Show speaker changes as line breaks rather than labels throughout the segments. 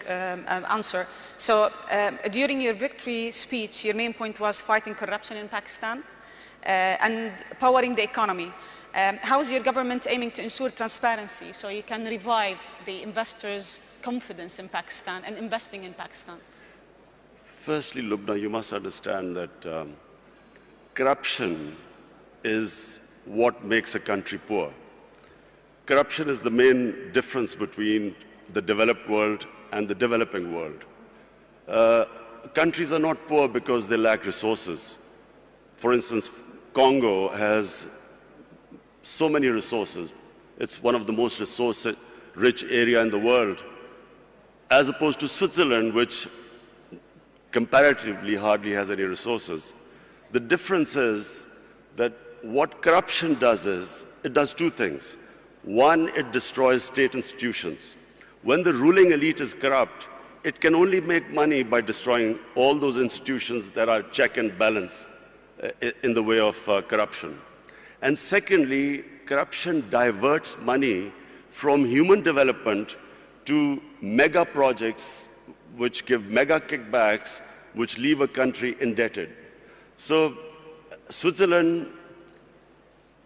answer. So during your victory speech, your main point was fighting corruption in Pakistan and powering the economy. How is your government aiming to ensure transparency so you can revive the investors' confidence in Pakistan and investing in Pakistan?
Firstly, Lubna, you must understand that corruption is what makes a country poor. Corruption is the main difference between the developed world and the developing world. Countries are not poor because they lack resources. For instance, Congo has so many resources. It's one of the most resource-rich area in the world, as opposed to Switzerland, which comparatively hardly has any resources. The difference is that what corruption does is, it does two things. One, it destroys state institutions. When the ruling elite is corrupt, it can only make money by destroying all those institutions that are check and balance in the way of corruption. And secondly, corruption diverts money from human development to mega projects which give mega kickbacks, which leave a country indebted. So Switzerland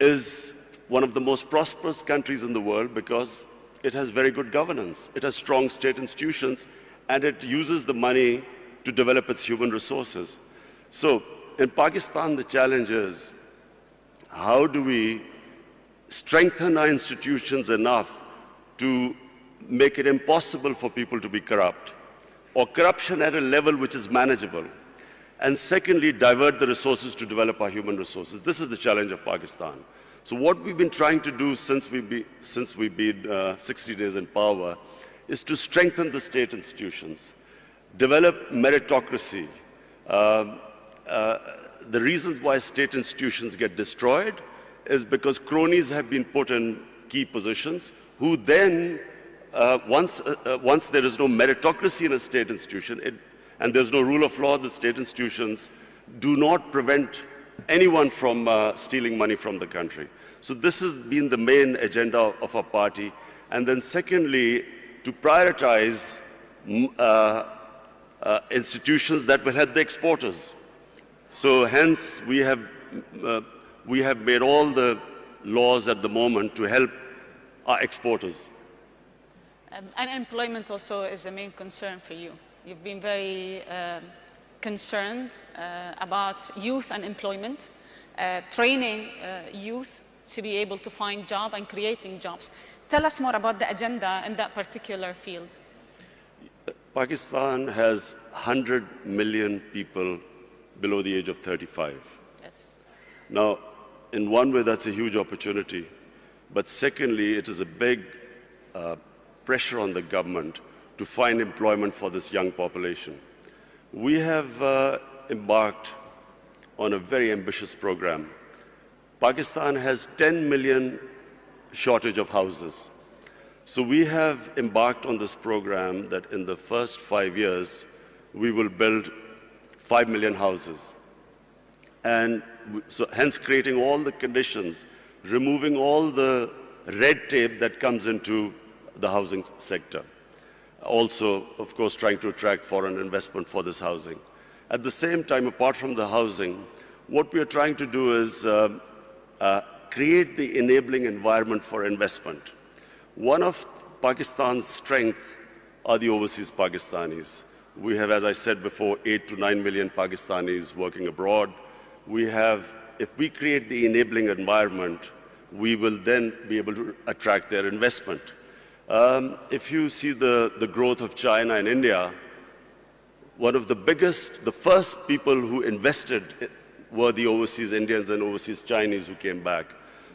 is one of the most prosperous countries in the world because it has very good governance. It has strong state institutions, and it uses the money to develop its human resources. So in Pakistan, the challenge is, how do we strengthen our institutions enough to make it impossible for people to be corrupt, or corruption at a level which is manageable? And secondly, divert the resources to develop our human resources. This is the challenge of Pakistan. So what we've been trying to do since we've been 60 days in power is to strengthen the state institutions, develop meritocracy. The reasons why state institutions get destroyed is because cronies have been put in key positions, who then, once there is no meritocracy in a state institution, and there's no rule of law, the state institutions do not prevent anyone from stealing money from the country. So this has been the main agenda of our party. And then secondly, to prioritize institutions that will help the exporters. So hence, we have made all the laws at the moment to help our exporters.
Unemployment also is a main concern for you. You've been very concerned about youth unemployment, training youth to be able to find jobs and creating jobs. Tell us more about the agenda in that particular field.
Pakistan has 100 million people below the age of 35.
Yes.
Now, in one way, that's a huge opportunity. But secondly, it is a big pressure on the government to find employment for this young population. We have embarked on a very ambitious program. Pakistan has 10 million shortage of houses. So we have embarked on this program that in the first 5 years, we will build 5 million houses. And so hence creating all the conditions, removing all the red tape that comes into the housing sector. Also, of course, trying to attract foreign investment for this housing. At the same time, apart from the housing, what we are trying to do is create the enabling environment for investment. One of Pakistan's strengths are the overseas Pakistanis. We have, as I said before, 8 to 9 million Pakistanis working abroad. We have, if we create the enabling environment, we will then be able to attract their investment. If you see the growth of China and India, one of the first people who invested were the overseas Indians and overseas Chinese who came back.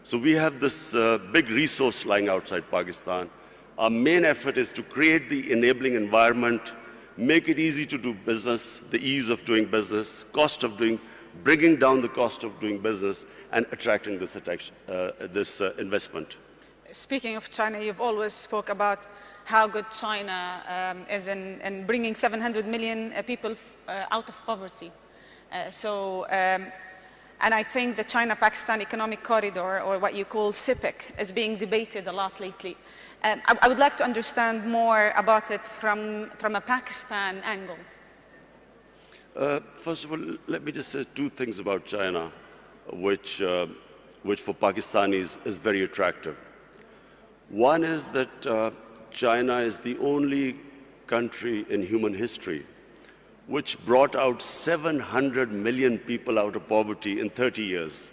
So we have this big resource lying outside Pakistan. Our main effort is to create the enabling environment, make it easy to do business, the ease of doing business, bringing down the cost of doing business, and attracting this investment.
Speaking of China, you've always spoke about how good China is in bringing 700 million people out of poverty. And I think the China-Pakistan Economic Corridor, or what you call CPEC, is being debated a lot lately. I would like to understand more about it from a Pakistan angle.
First of all, let me just say two things about China, which for Pakistanis is very attractive. One is that China is the only country in human history which brought out 700 million people out of poverty in 30 years.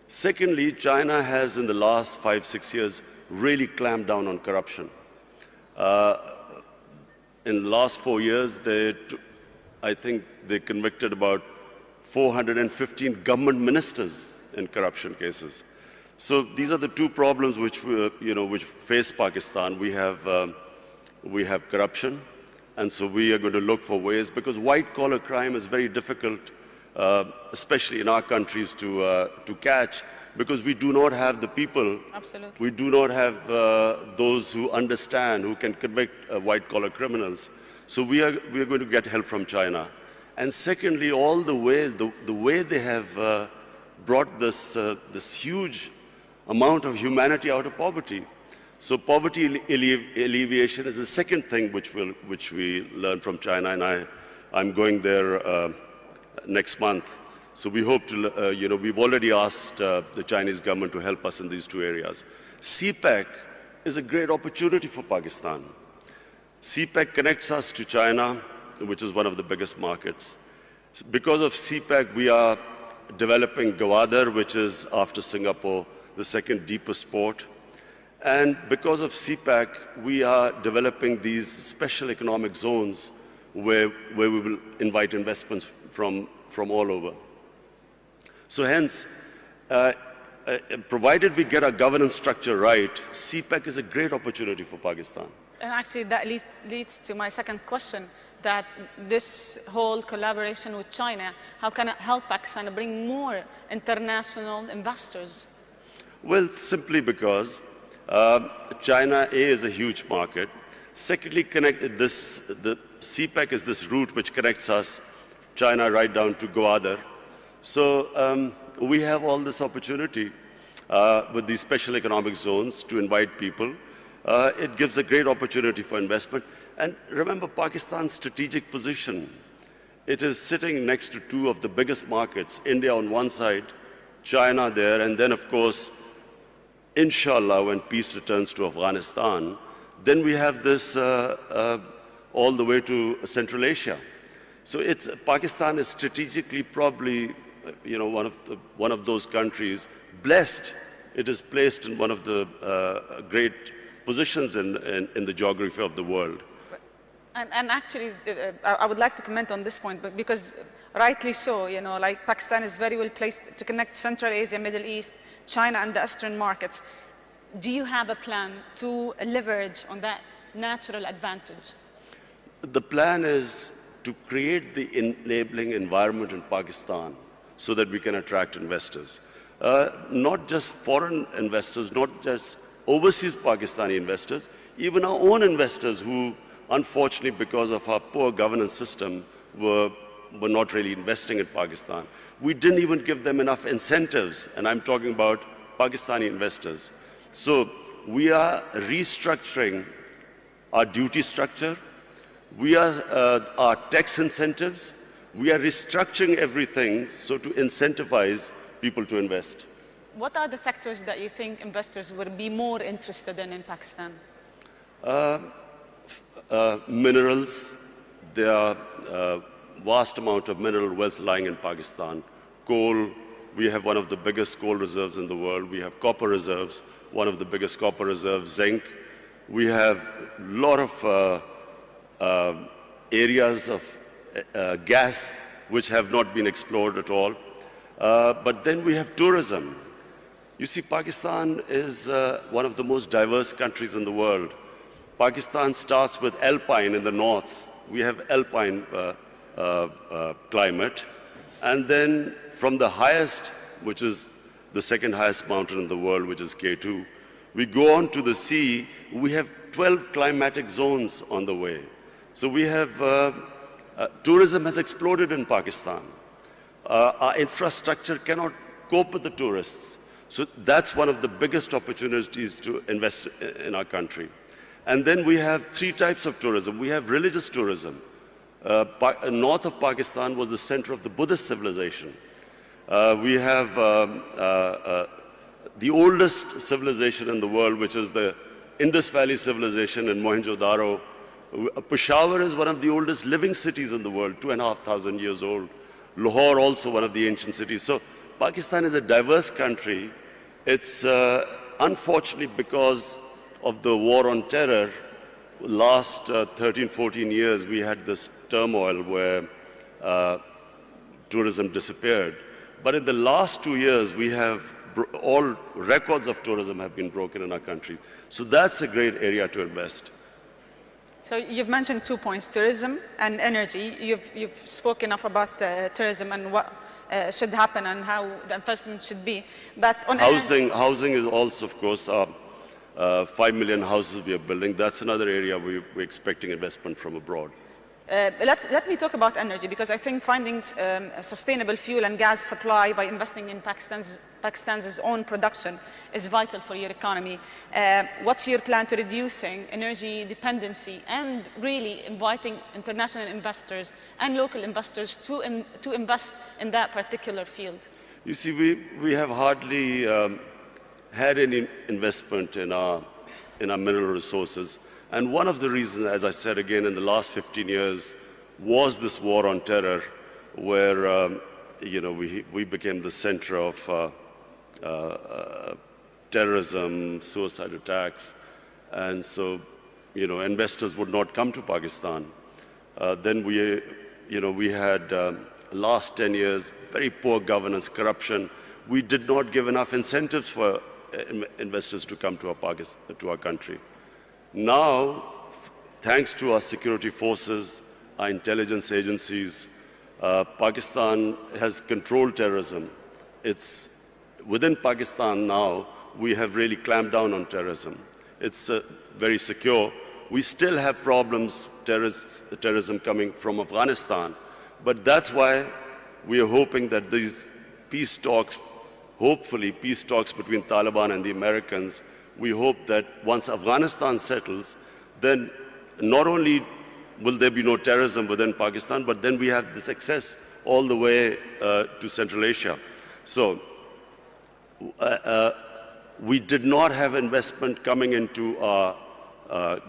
Secondly, China has, in the last 5-6 years, really clamped down on corruption. In the last 4 years, I think they convicted about 415 government ministers in corruption cases. So these are the two problems which face Pakistan. We have corruption, and so we are going to look for ways, because white-collar crime is very difficult, especially in our countries, to catch, because we do not have the people.
Absolutely.
We do not have those who understand, who can convict white-collar criminals. So we are going to get help from China. And secondly, all the ways, the way they have brought this huge amount of humanity out of poverty. So poverty alleviation is the second thing which we learn from China, and I'm going there next month. So we hope to, we've already asked the Chinese government to help us in these two areas. CPEC is a great opportunity for Pakistan. CPEC connects us to China, which is one of the biggest markets. Because of CPEC, we are developing Gwadar, which is, after Singapore, the second deepest port. And because of CPEC, we are developing these special economic zones where we will invite investments from all over. So hence, provided we get our governance structure right, CPEC is a great opportunity for Pakistan.
And actually, that leads to my second question, that this whole collaboration with China, how can it help Pakistan bring more international investors?
Well, simply because China, A, is a huge market. Secondly, the CPEC is this route which connects us, China, right down to Gwadar. So we have all this opportunity with these special economic zones to invite people. It gives a great opportunity for investment. And remember Pakistan's strategic position. It is sitting next to two of the biggest markets, India on one side, China there, and then, of course, inshallah, when peace returns to Afghanistan, then we have this all the way to Central Asia. So Pakistan is strategically probably one of those countries blessed. It is placed in one of the great positions in the geography of the world.
And actually, I would like to comment on this point, but because rightly so, like Pakistan is very well placed to connect Central Asia, Middle East, China, and the Eastern markets. Do you have a plan to leverage on that natural advantage?
The plan is to create the enabling environment in Pakistan so that we can attract investors. Not just foreign investors, not just overseas Pakistani investors, even our own investors who, unfortunately, because of our poor governance system, were not really investing in Pakistan. We didn't even give them enough incentives, and I'm talking about Pakistani investors. So we are restructuring our duty structure. We are our tax incentives. We are restructuring everything so to incentivize people to invest.
What are the sectors that you think investors would be more interested in Pakistan?
Minerals. There are vast amount of mineral wealth lying in Pakistan. Coal, we have one of the biggest coal reserves in the world. We have copper reserves, one of the biggest copper reserves. Zinc. We have a lot of areas of gas which have not been explored at all. But then we have tourism. You see, Pakistan is one of the most diverse countries in the world. Pakistan starts with alpine in the north. We have alpine climate. And then from the highest, which is the second highest mountain in the world, which is K2, we go on to the sea. We have 12 climatic zones on the way. So we have, tourism has exploded in Pakistan. our infrastructure cannot cope with the tourists. So that's one of the biggest opportunities to invest in our country. And then we have three types of tourism. We have religious tourism. North of Pakistan was the center of the Buddhist civilization. We have the oldest civilization in the world, which is the Indus Valley civilization in Mohenjo-daro. Peshawar is one of the oldest living cities in the world, 2,500 years old. Lahore, also one of the ancient cities. So Pakistan is a diverse country. It's unfortunately because of the war on terror, last 13, 14 years, we had this turmoil where tourism disappeared. But in the last 2 years, we have all records of tourism have been broken in our country. So that's a great area to invest.
So you've mentioned 2 points, tourism and energy. You've spoken enough about tourism and what should happen and how the investment should be. But on
housing is also, of course, 5 million houses we are building. That's another area we're expecting investment from abroad.
Let me talk about energy, because I think finding a sustainable fuel and gas supply by investing in Pakistan's own production is vital for your economy. What's your plan to reducing energy dependency and really inviting international investors and local investors to invest in that particular field?
You see, we have hardly had any investment in our mineral resources. And one of the reasons, as I said again, in the last 15 years, was this war on terror, where we became the center of terrorism, suicide attacks, and so investors would not come to Pakistan. Then we had last 10 years very poor governance, corruption. We did not give enough incentives for investors to come to our country. Now, thanks to our security forces, our intelligence agencies, Pakistan has controlled terrorism. It's within Pakistan now, we have really clamped down on terrorism. It's very secure. We still have problems, terrorism coming from Afghanistan, but that's why we are hoping that these peace talks, hopefully peace talks between Taliban and the Americans, we hope that once Afghanistan settles, then not only will there be no terrorism within Pakistan, but then we have this access all the way to Central Asia. So we did not have investment coming into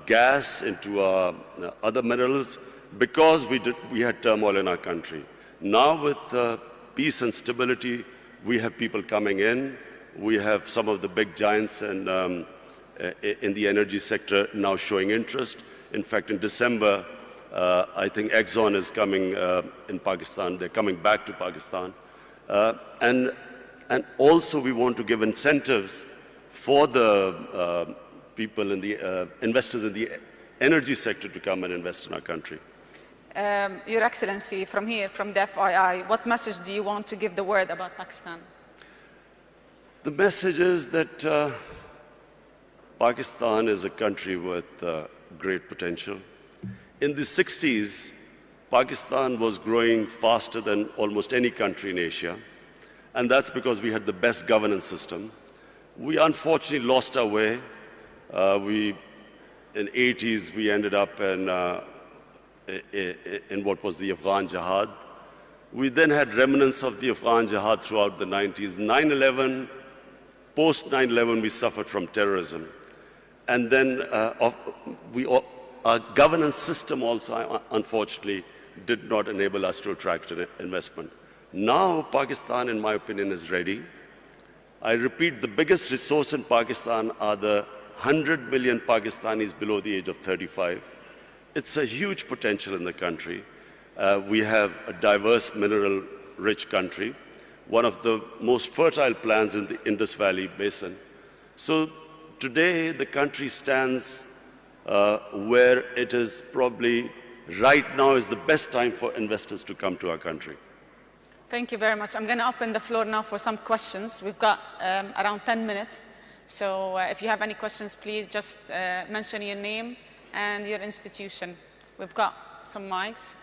gas, into other minerals, because we had turmoil in our country. Now with peace and stability, we have people coming in. We have some of the big giants in the energy sector now showing interest. In fact, in December, I think Exxon is coming in Pakistan. They're coming back to Pakistan. And also we want to give incentives for the people in the investors in the energy sector to come and invest in our country.
Your Excellency, from here, from the FII, what message do you want to give the world about Pakistan?
The message is that Pakistan is a country with great potential. In the 60s, Pakistan was growing faster than almost any country in Asia, and that's because we had the best governance system. We unfortunately lost our way. In the 80s, we ended up in what was the Afghan Jihad. We then had remnants of the Afghan Jihad throughout the 90s. 9/11, post 9/11, we suffered from terrorism. And then our governance system also, unfortunately, did not enable us to attract investment. Now, Pakistan, in my opinion, is ready. I repeat, the biggest resource in Pakistan are the 100 million Pakistanis below the age of 35. It's a huge potential in the country. We have a diverse, mineral-rich country, one of the most fertile lands in the Indus Valley Basin. So today, the country stands where it is probably right now is the best time for investors to come to our country.
Thank you very much. I'm going to open the floor now for some questions. We've got around 10 minutes. So if you have any questions, please just mention your name and your institution. We've got some mics.